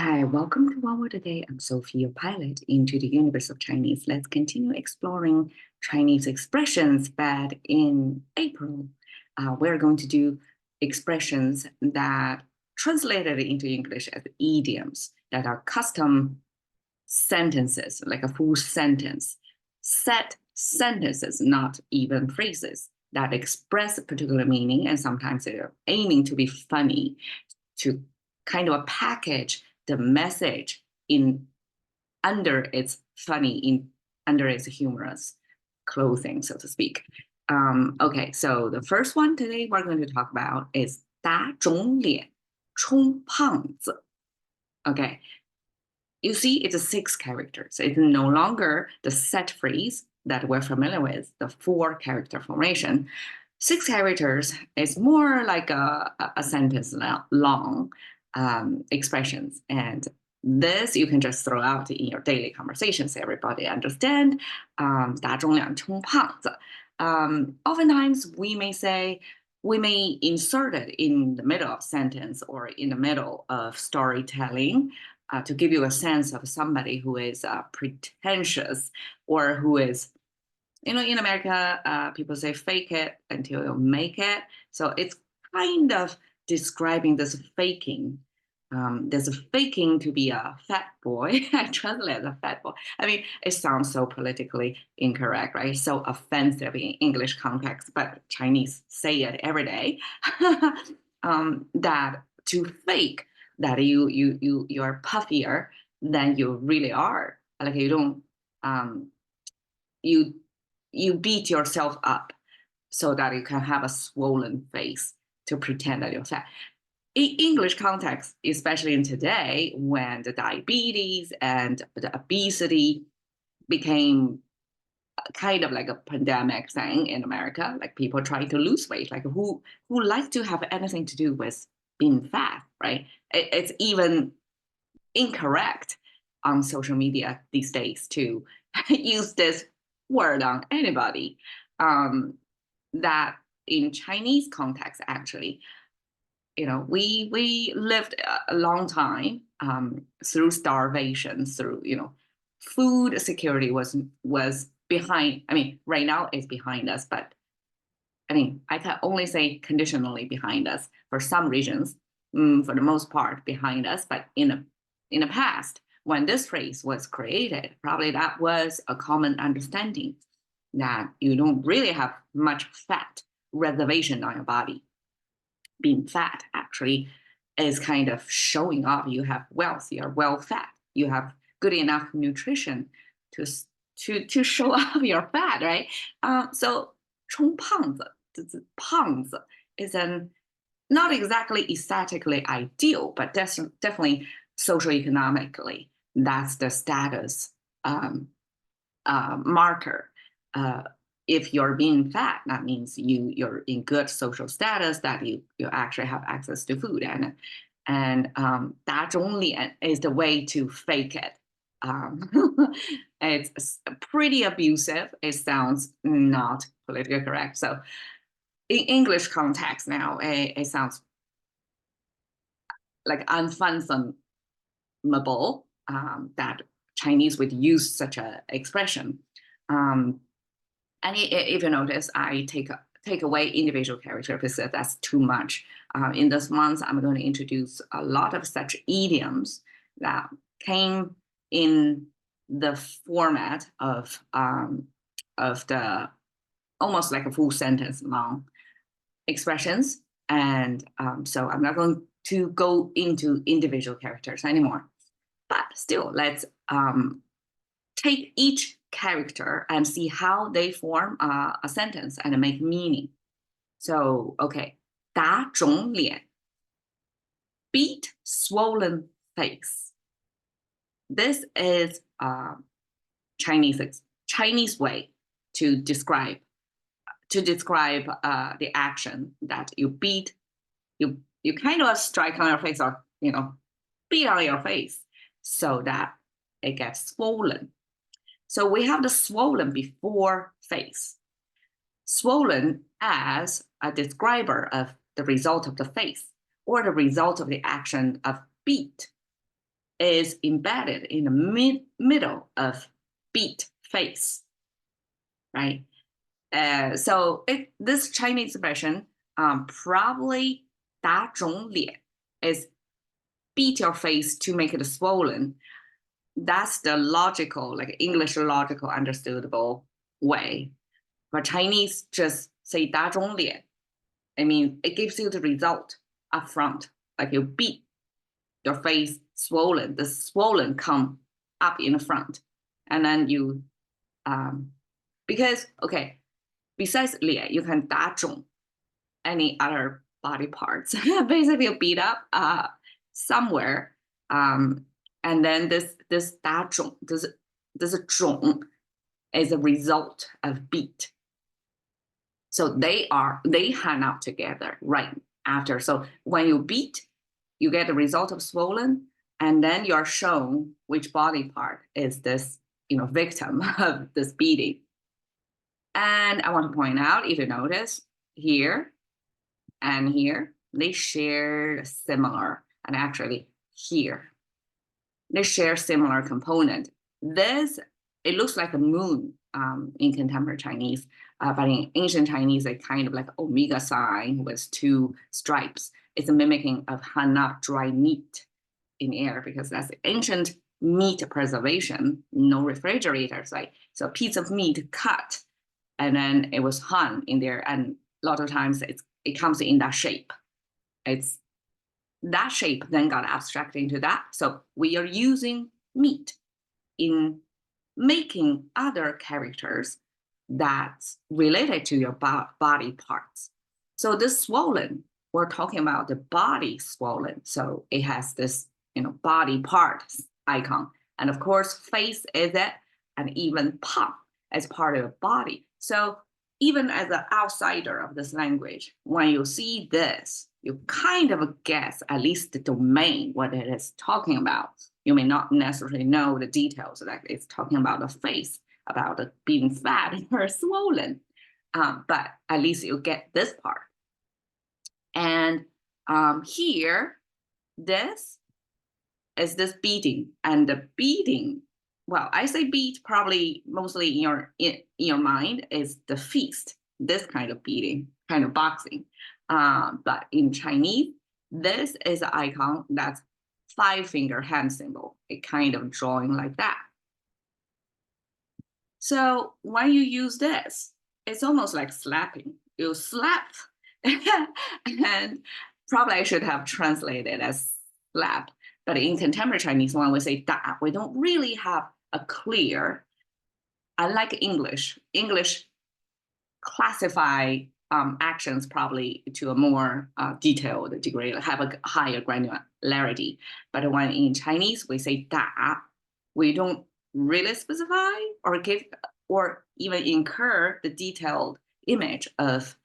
Hi, welcome to OWAD today. I'm Sophie, your pilot into the universe of Chinese. Let's continue exploring Chinese expressions. But in April, we're going to do expressions that translated into English as idioms that are custom sentences, like a full sentence, set sentences, not even phrases that express a particular meaning, and sometimes they're aiming to be funny, to kind of package the message in under its funny, under its humorous clothing, so to speak. Okay, so the first one today we're going to talk about is 打肿脸充胖子. Okay, you see, it's 6 characters. It's no longer the set phrase that we're familiar with, the 4-character formation. 6 characters is more like a sentence long expressions. And this you can just throw out in your daily conversations. Everybody understand. 打肿脸充胖子. Oftentimes we may insert it in the middle of sentence or in the middle of storytelling to give you a sense of somebody who is pretentious or who is, in America, people say fake it until you make it. So it's kind of describing this faking. There's a faking to be a fat boy. I translate as a fat boy. I mean, it sounds so politically incorrect, right? So offensive in English context, but Chinese say it every day. That to fake that you are puffier than you really are. Like you don't you beat yourself up so that you can have a swollen face to pretend that you're fat. In English context, especially in today, when the diabetes and the obesity became kind of like a pandemic thing in America, like people trying to lose weight, like who like to have anything to do with being fat, right? It's even incorrect on social media these days to use this word on anybody. That in Chinese context, actually, we lived a long time through starvation, through food security was behind. I mean, right now it's behind us, but I mean, I can only say conditionally behind us for some regions, for the most part behind us. But in the past, when this phrase was created, probably that was a common understanding that you don't really have much fat reservation on your body. Being fat actually is kind of showing off you have wealth, you're well fat, you have good enough nutrition to show off your fat, right? So 充胖子, 胖子 is not exactly aesthetically ideal, but definitely socioeconomically, that's the status marker. If you're being fat, that means you're in good social status, that you actually have access to food, and that only is the way to fake it. It's pretty abusive. It sounds not politically correct. So in English context now, it sounds like unfathomable that Chinese would use such an expression. And if you notice, I take away individual character because that's too much. In this month, I'm going to introduce a lot of such idioms that came in the format of the almost like a full sentence long expressions. And so I'm not going to go into individual characters anymore. But still, let's take each character and see how they form a sentence and make meaning. So, okay, 打肿脸, beat swollen face. This is Chinese way to describe the action that you beat, you kind of strike on your face or beat on your face so that it gets swollen. So we have the swollen before face. Swollen as a describer of the result of the face or the result of the action of beat. is embedded in the middle of beat face, right? So this Chinese expression, probably 打肿脸 is beat your face to make it swollen. That's the logical, like English logical, understandable way. But Chinese just say 打肿脸. I mean, it gives you the result up front, like you beat your face swollen, the swollen come up in the front. And then you, because, okay, besides 脸, you can 打肿 any other body parts. Basically, you beat up somewhere. And then this 打肿, this 肿 is a result of beat. So they hang out together right after. So when you beat, you get the result of swollen, and then you're shown which body part is this, victim of this beating. And I want to point out, if you notice here and here, they share similar, and actually here, they share similar component. This, it looks like a moon in contemporary Chinese, but in ancient Chinese, it's kind of like omega sign with two stripes. It's a mimicking of hana, dry meat in air, because that's ancient meat preservation, no refrigerators, right? So a piece of meat cut, and then it was hung in there, and a lot of times it comes in that shape. It's that shape then got abstracted into that. So we are using meat in making other characters that's related to your body parts. So this swollen, we're talking about the body swollen. So it has this, body part icon. And of course, face is it, and even palm as part of the body. So even as an outsider of this language, when you see this, you kind of guess at least the domain, what it is talking about. You may not necessarily know the details, like it's talking about the face, about it being fat or swollen, but at least you get this part. And here, this is this beating, and the beating, well, I say beat probably mostly in your mind is the feast, this kind of beating, kind of boxing. But in Chinese, this is an icon that's 5-finger hand symbol, it kind of drawing like that. So when you use this, it's almost like slapping. You slap, and probably I should have translated as slap. But in contemporary Chinese, when we say da, we don't really have a clear, unlike English classify actions probably to a more detailed degree, have a higher granularity. But when in Chinese we say da, we don't really specify or give or even incur the detailed image of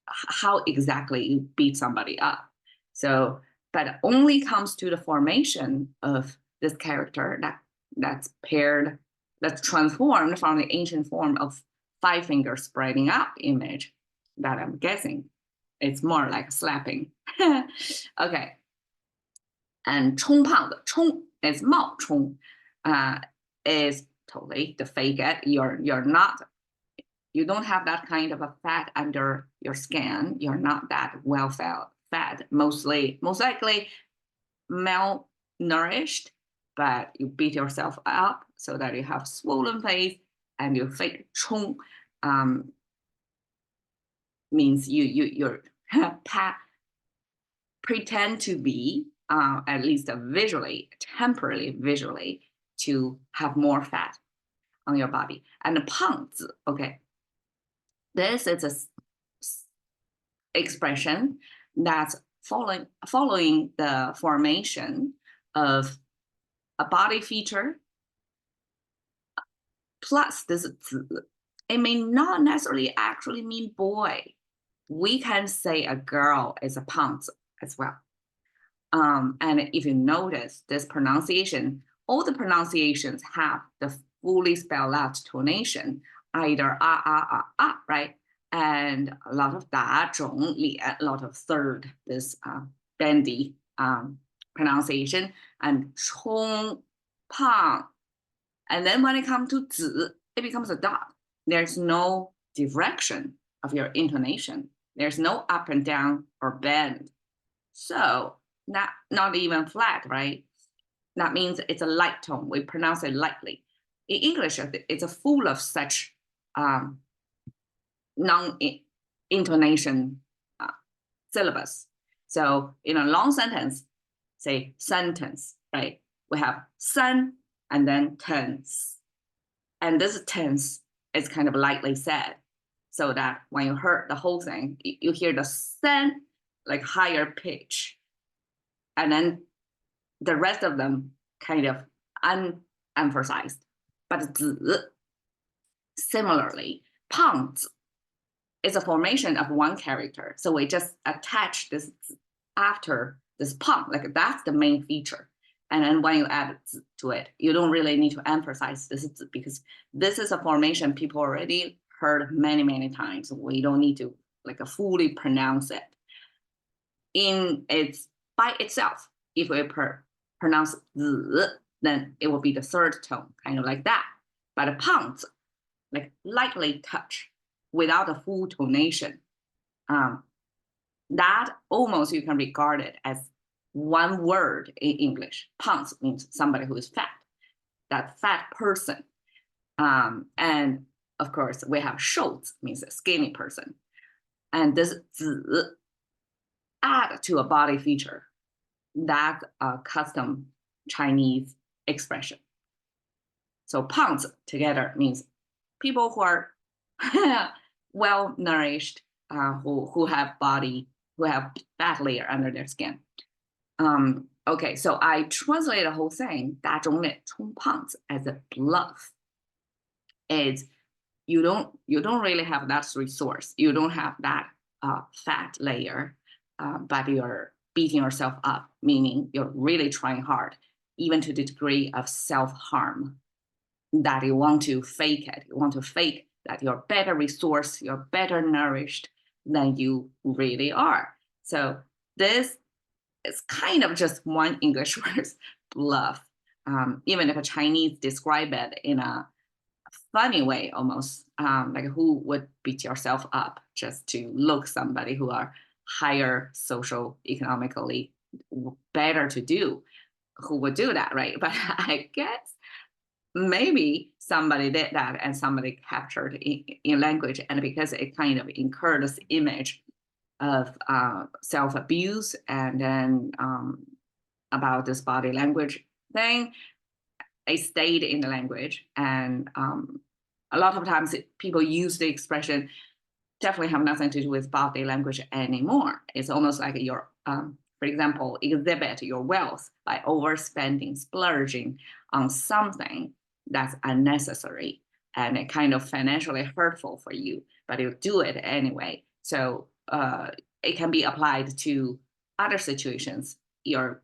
how exactly you beat somebody up. So, but only comes to the formation of this character that's paired, that's transformed from the ancient form of 5-finger spreading up image that I'm guessing it's more like slapping. Okay. And 冲胖的冲 is 冒充, is totally the fake it. You're not, you don't have that kind of a fat under your skin. You're not that well fed, most likely malnourished, but you beat yourself up so that you have swollen face, and you fake 冲 means you're pretend to be at least temporarily visually to have more fat on your body. And the 胖子, okay, this is a expression that's following the formation of a body feature plus this. It may not necessarily actually mean boy. We can say a girl is a 胖子 as well. And if you notice this pronunciation, all the pronunciations have the fully spelled out tonation, either right? And a lot of 打肿脸, a lot of third, this bendy pronunciation, and 冲胖. And then when it comes to 子, it becomes a dot. There's no direction of your intonation. There's no up and down or bend. So not even flat, right? That means it's a light tone. We pronounce it lightly. In English, it's a full of such non-intonation syllabus. So in a long sentence, say sentence, right? We have sun and then tense. And this tense is kind of lightly said, so that when you heard the whole thing, you hear the sen like higher pitch. And then the rest of them kind of unemphasized. But 子, similarly, 胖子 is a formation of one character. So we just attach this after this 胖, like that's the main feature. And then when you add to it, you don't really need to emphasize this because this is a formation people already heard many, many times. We don't need to like fully pronounce it. In its by itself, if we pronounce 子, then it will be the third tone, kind of like that. But a 胖子, like lightly touch without a full tonation, that almost you can regard it as one word in English. 胖子 means somebody who is fat, that fat person. And of course, we have 瘦子 means a skinny person. And this 子 add to a body feature, that custom Chinese expression. So 胖子 together means people who are well nourished, who have fat layer under their skin. Okay, so I translate the whole thing, 大众脸充胖子 as a bluff. Is you don't really have that resource. You don't have that fat layer, but you're beating yourself up, meaning you're really trying hard, even to the degree of self-harm, that you want to fake it. You want to fake that you're better resourced, you're better nourished than you really are. So this is kind of just one English word, bluff. Even if a Chinese describe it in a funny way, almost like who would beat yourself up just to look somebody who are higher social economically better to do, who would do that, right? But I guess maybe somebody did that and somebody captured in language, and because it kind of incurred this image of self-abuse and then about this body language thing, it stayed in the language. And a lot of times people use the expression definitely have nothing to do with body language anymore. It's almost like you're, for example, exhibit your wealth by overspending, splurging on something that's unnecessary and it kind of financially hurtful for you, but you do it anyway. So it can be applied to other situations. You're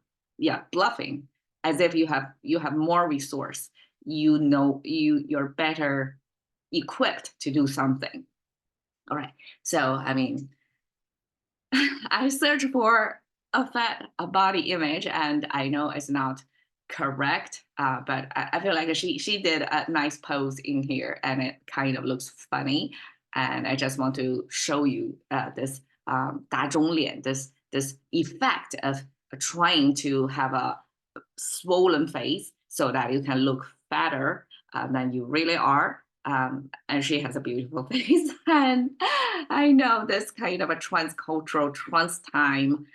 bluffing as if you have more resource. You're better equipped to do something. All right. So I mean, I search for a body image, and I know it's not correct, but I feel like she did a nice pose in here, and it kind of looks funny. And I just want to show you this 大众脸, this effect of trying to have a swollen face so that you can look fatter than you really are. And she has a beautiful face. And I know this kind of a transcultural, trans-time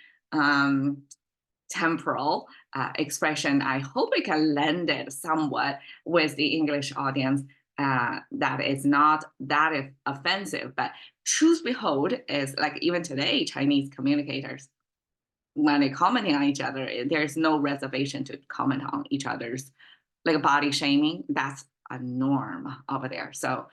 temporal expression, I hope it can lend it somewhat with the English audience, that is not that offensive. But truth behold is like even today, Chinese communicators, when they're commenting on each other, there's no reservation to comment on each other's like body shaming. That's a norm over there. So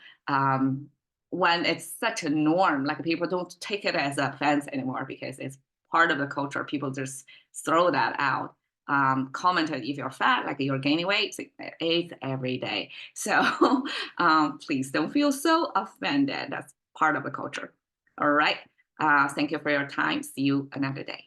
when it's such a norm, like people don't take it as an offense anymore because it's part of the culture. People just throw that out. Commented if you're fat, like you're gaining weight, it's every day. So please don't feel so offended. That's part of the culture. All right. Thank you for your time. See you another day.